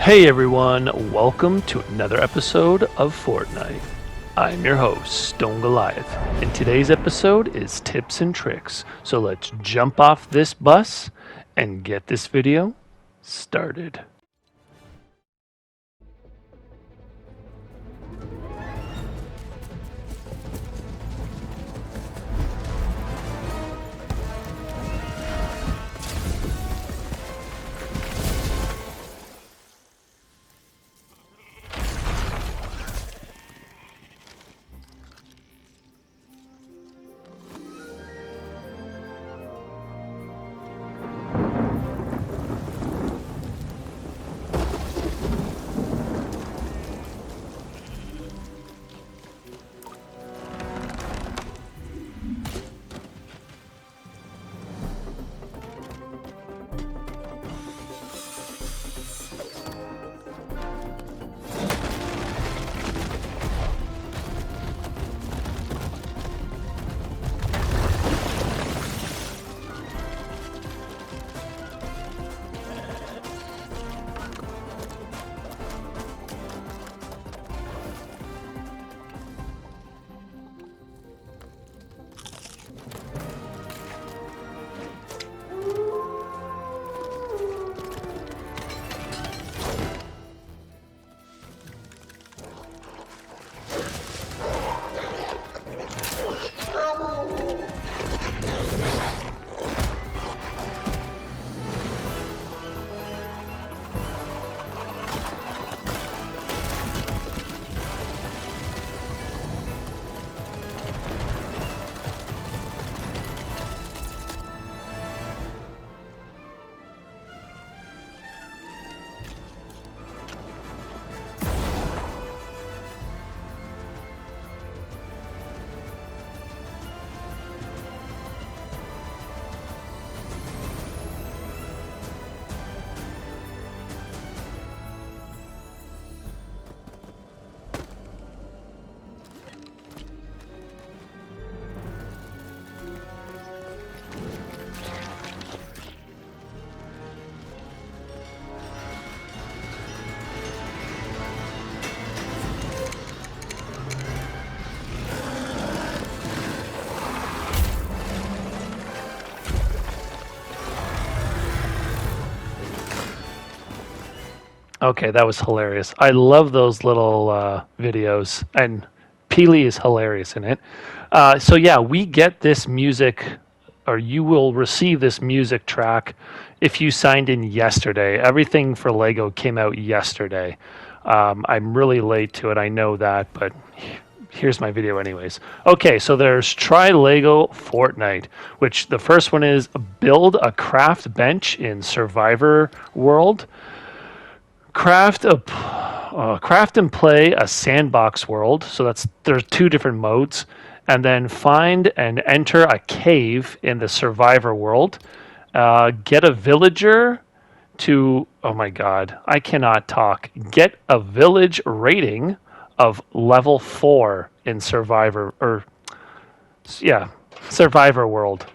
Hey everyone, welcome to another episode of Fortnite. I'm your host, Stone Goliath, and today's episode is tips and tricks. So let's jump off this bus and get this video started. Okay, that was hilarious. I love those little videos, and Peely is hilarious in it. So yeah, we get this music, or you will receive this music track if you signed in yesterday. Everything for Lego came out yesterday. I'm really late to it, I know that, but here's my video anyways. Okay, so there's Try Lego Fortnite, which the first one is build a craft bench in Survivor World. Craft and play a sandbox world. So there's two different modes, and then find and enter a cave in the Survivor world. Get a villager to oh my god, I cannot talk. Get a village rating of level 4 in Survivor Survivor world.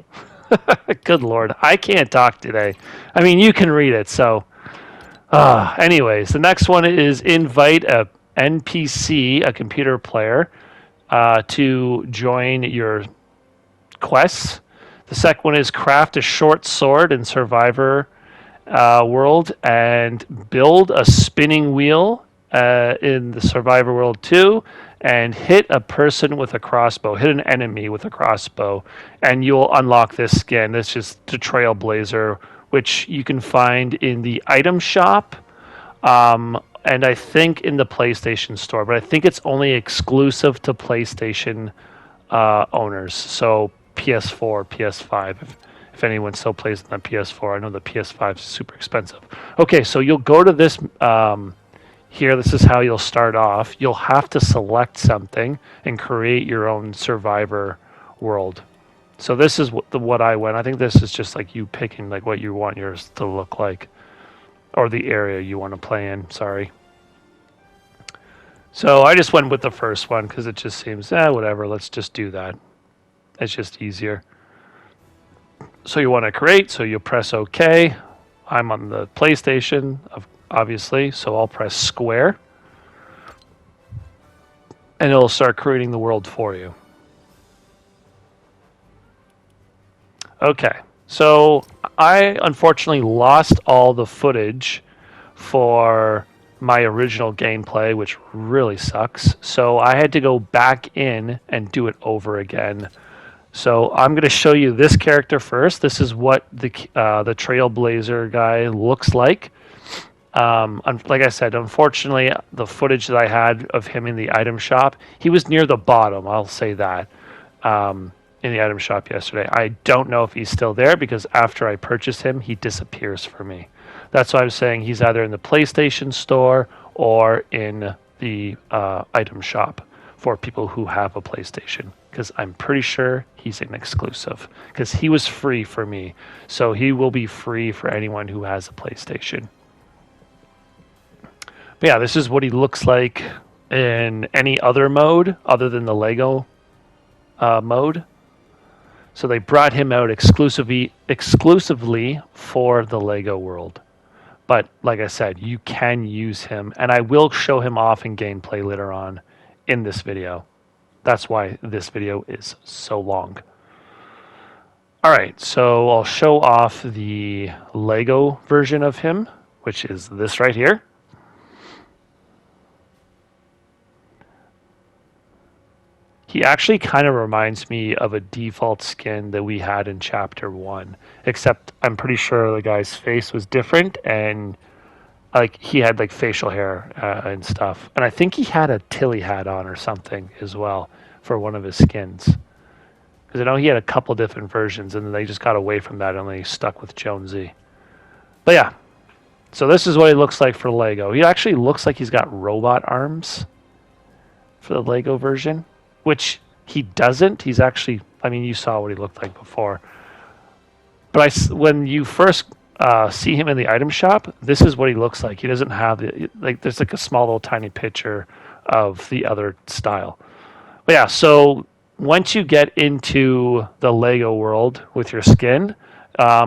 Good lord, I can't talk today. I mean, you can read it, so. Anyways, the next one is invite a NPC, a computer player, to join your quests. The second one is craft a short sword in Survivor world and build a spinning wheel in the Survivor world 2, and hit a person with a crossbow, hit an enemy with a crossbow, and you'll unlock this skin. This is the Trailblazer, which you can find in the item shop, and I think in the PlayStation Store, but I think it's only exclusive to PlayStation owners. So PS4, PS5, if anyone still plays on the PS4. I know the PS5 is super expensive. Okay, so you'll go to this here. This is how you'll start off. You'll have to select something and create your own Survivor world. So this is what I went. I think this is just like you picking like what you want yours to look like, or the area you want to play in. Sorry. So I just went with the first one because it just seems whatever. Let's just do that. It's just easier. So you want to create. So you press OK. I'm on the PlayStation. obviously. So I'll press square, and it'll start creating the world for you. Okay, so I unfortunately lost all the footage for my original gameplay, which really sucks. So I had to go back in and do it over again. So I'm going to show you this character first. This is what the Trailblazer guy looks like. Like I said, unfortunately, the footage that I had of him in the item shop, he was near the bottom. I'll say that. In the item shop yesterday. I don't know if he's still there because after I purchase him, he disappears for me. That's why I'm saying he's either in the PlayStation Store or in the item shop for people who have a PlayStation. Because I'm pretty sure he's an exclusive. Because he was free for me. So he will be free for anyone who has a PlayStation. But yeah, this is what he looks like in any other mode other than the Lego mode. So they brought him out exclusively for the Lego world. But like I said, you can use him, and I will show him off in gameplay later on in this video. That's why this video is so long. All right, so I'll show off the Lego version of him, which is this right here. He actually kind of reminds me of a default skin that we had in Chapter 1, except I'm pretty sure the guy's face was different, and like he had like facial hair and stuff. And I think he had a Tilly hat on or something as well for one of his skins. Because I know he had a couple different versions, and then they just got away from that and they stuck with Jonesy. But yeah, so this is what he looks like for Lego. He actually looks like he's got robot arms for the Lego version. Which he doesn't. He's actually, I mean, you saw what he looked like before. But when you first see him in the item shop, this is what he looks like. He doesn't have, there's like a small little tiny picture of the other style. But yeah, so once you get into the Lego world with your skin,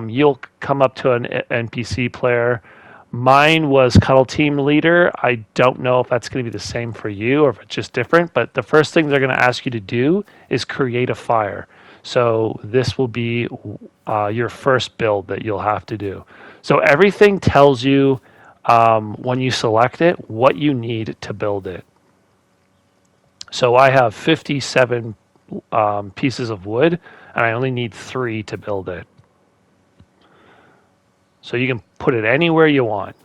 you'll come up to an NPC player. Mine was Cuddle Team Leader. I don't know if that's going to be the same for you or if it's just different, but the first thing they're going to ask you to do is create a fire. So this will be your first build that you'll have to do. So everything tells you when you select it what you need to build it. So I have 57 pieces of wood, and I only need 3 to build it. So you can put it anywhere you want.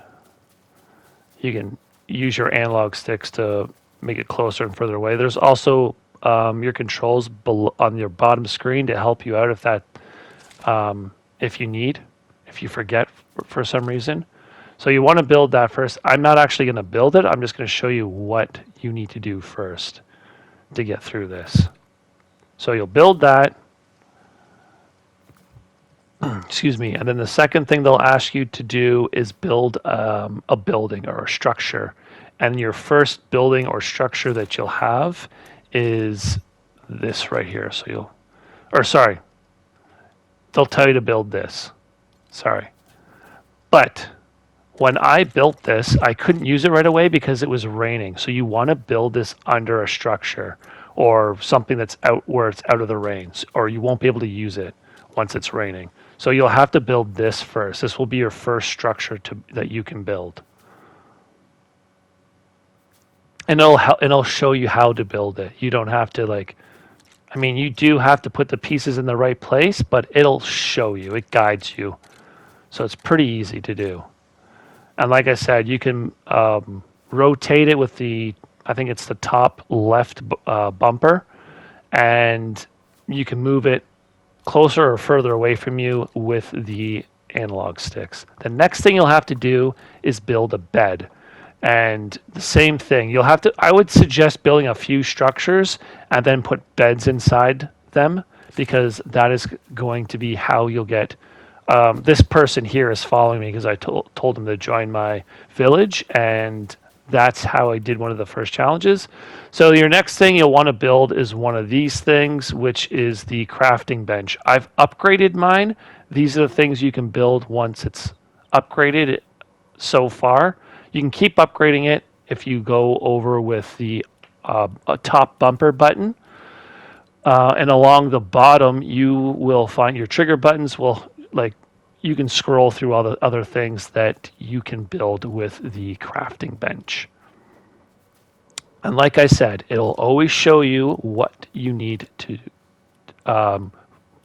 You can use your analog sticks to make it closer and further away. There's also your controls on your bottom screen to help you out if you forget for some reason. So you want to build that first. I'm not actually going to build it. I'm just going to show you what you need to do first to get through this. So you'll build that. Excuse me. And then the second thing they'll ask you to do is build a building or a structure. And your first building or structure that you'll have is this right here. So they'll tell you to build this. Sorry. But when I built this, I couldn't use it right away because it was raining. So you want to build this under a structure or something that's out where it's out of the rain, or you won't be able to use it once it's raining. So you'll have to build this first. This will be your first structure that you can build. And it'll show you how to build it. You don't have to you do have to put the pieces in the right place, but it'll show you. It guides you. So it's pretty easy to do. And like I said, you can rotate it with I think it's the top left bumper, and you can move it closer or further away from you with the analog sticks. The next thing you'll have to do is build a bed. And the same thing, I would suggest building a few structures and then put beds inside them, because that is going to be how you'll get, this person here is following me because I told him to join my village, and that's how I did one of the first challenges. So your next thing you'll want to build is one of these things, which is the crafting bench. I've upgraded mine. These are the things you can build once it's upgraded so far. You can keep upgrading it if you go over with the top bumper button. And along the bottom, you will find your trigger buttons will like you can scroll through all the other things that you can build with the crafting bench. And like I said, it'll always show you what you need to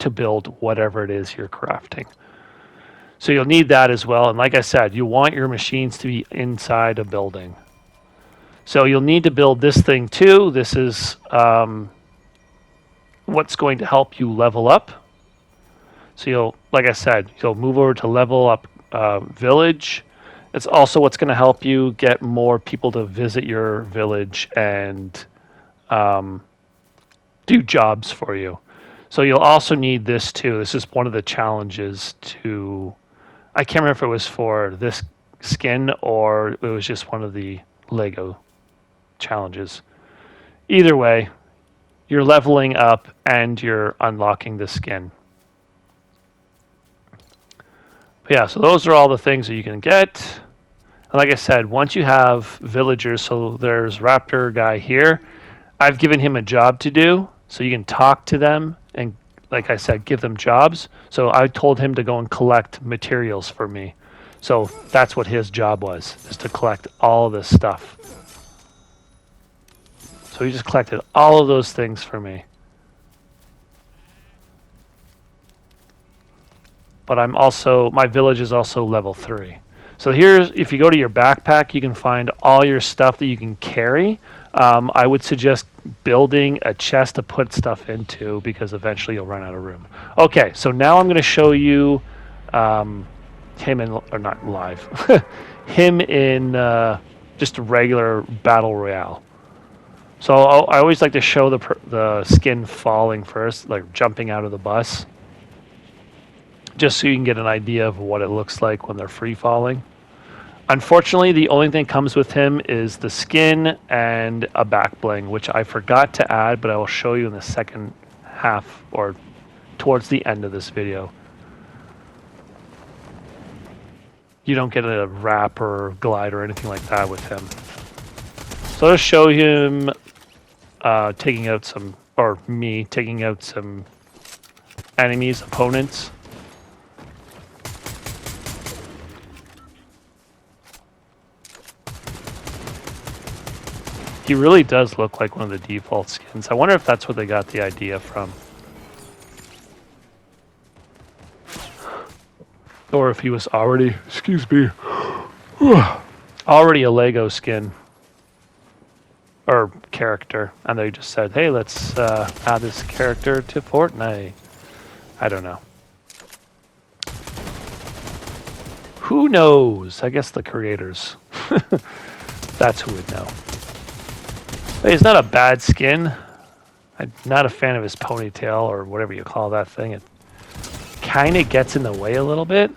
build whatever it is you're crafting. So you'll need that as well. And like I said, you want your machines to be inside a building. So you'll need to build this thing too. This is what's going to help you level up. So you'll, like I said, you'll move over to level up village. It's also what's going to help you get more people to visit your village and do jobs for you. So you'll also need this too. This is one of the challenges to, I can't remember if it was for this skin or it was just one of the Lego challenges. Either way, you're leveling up and you're unlocking the skin. But yeah, so those are all the things that you can get. And like I said, once you have villagers, so there's Raptor guy here, I've given him a job to do, so you can talk to them and, like I said, give them jobs. So I told him to go and collect materials for me. So that's what his job was, is to collect all of this stuff. So he just collected all of those things for me. But I'm also, my village is also level 3. So here's, if you go to your backpack, you can find all your stuff that you can carry. I would suggest building a chest to put stuff into because eventually you'll run out of room. Okay, so now I'm going to show you him in, or not live, him in just a regular battle royale. So I always like to show the skin falling first, like jumping out of the bus, just so you can get an idea of what it looks like when they're free falling. Unfortunately, the only thing that comes with him is the skin and a back bling, which I forgot to add, but I will show you in the second half or towards the end of this video. You don't get a wrap or glide or anything like that with him. So I'll show him taking out some, or me taking out some enemies, opponents. He really does look like one of the default skins. I wonder if that's where they got the idea from. Or if he was already, excuse me, already a Lego skin. Or character. And they just said, hey, let's add this character to Fortnite. I don't know. Who knows? I guess the creators. That's who would know. But he's not a bad skin. I'm not a fan of his ponytail or whatever you call that thing. It kind of gets in the way a little bit.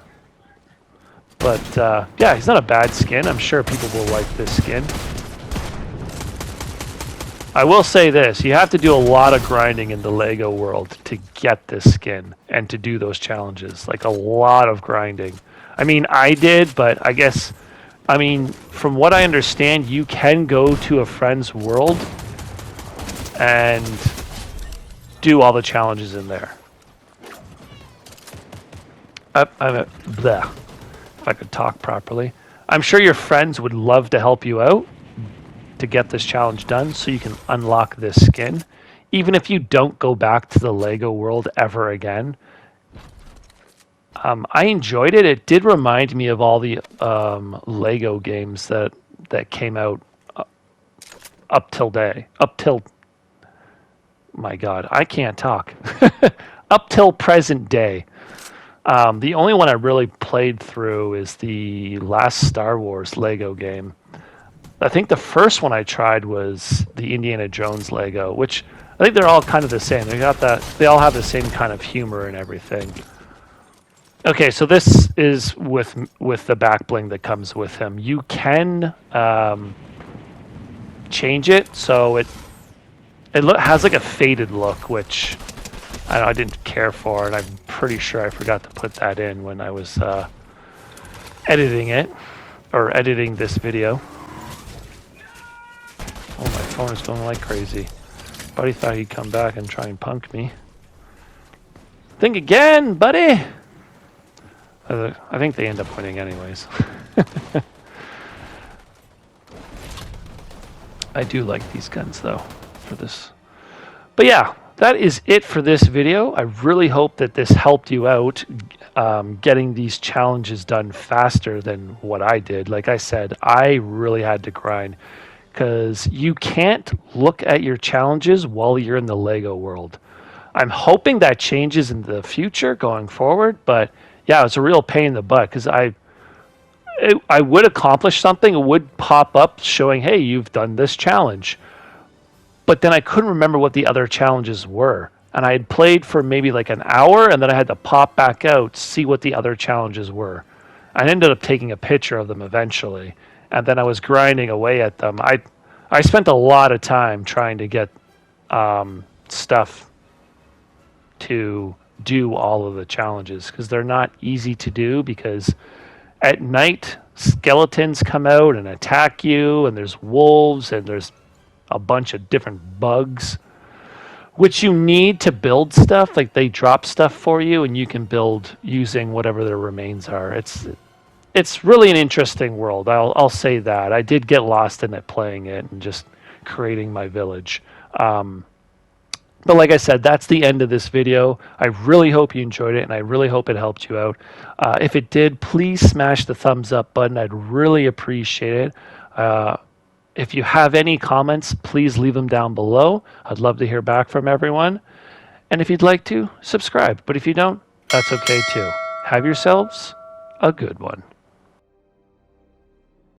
But yeah, he's not a bad skin. I'm sure people will like this skin. I will say this, you have to do a lot of grinding in the Lego world to get this skin and to do those challenges. Like a lot of grinding. I mean, I did, but I guess, I mean, from what I understand, you can go to a friend's world and do all the challenges in there. Bleh, if I could talk properly. I'm sure your friends would love to help you out to get this challenge done so you can unlock this skin. Even if you don't go back to the Lego world ever again. I enjoyed it. It did remind me of all the Lego games that came out up till, my God, I can't talk. Up till present day. The only one I really played through is the last Star Wars Lego game. I think the first one I tried was the Indiana Jones Lego, which I think they're all kind of the same. They all have the same kind of humor and everything. Okay, so this is with the back bling that comes with him. You can change it so it has like a faded look, which I didn't care for, and I'm pretty sure I forgot to put that in when I was editing it. or editing this video. Oh, my phone is going like crazy. Buddy thought he'd come back and try and punk me. Think again, buddy! I think they end up winning anyways. I do like these guns though for this. But yeah, that is it for this video. I really hope that this helped you out getting these challenges done faster than what I did. Like I said, I really had to grind because you can't look at your challenges while you're in the Lego world. I'm hoping that changes in the future going forward, but yeah, it's a real pain in the butt because I would accomplish something. It would pop up showing, hey, you've done this challenge. But then I couldn't remember what the other challenges were. And I had played for maybe like an hour, and then I had to pop back out, see what the other challenges were. I ended up taking a picture of them eventually, and then I was grinding away at them. I spent a lot of time trying to get stuff to do all of the challenges because they're not easy to do, because at night skeletons come out and attack you, and there's wolves, and there's a bunch of different bugs which you need to build stuff. Like they drop stuff for you and you can build using whatever their remains are. It's really an interesting world. I'll say that. I did get lost in it playing it and just creating my village. But like I said, that's the end of this video. I really hope you enjoyed it, and I really hope it helped you out. If it did, please smash the thumbs up button. I'd really appreciate it. If you have any comments, please leave them down below. I'd love to hear back from everyone. And if you'd like to, subscribe. But if you don't, that's okay too. Have yourselves a good one.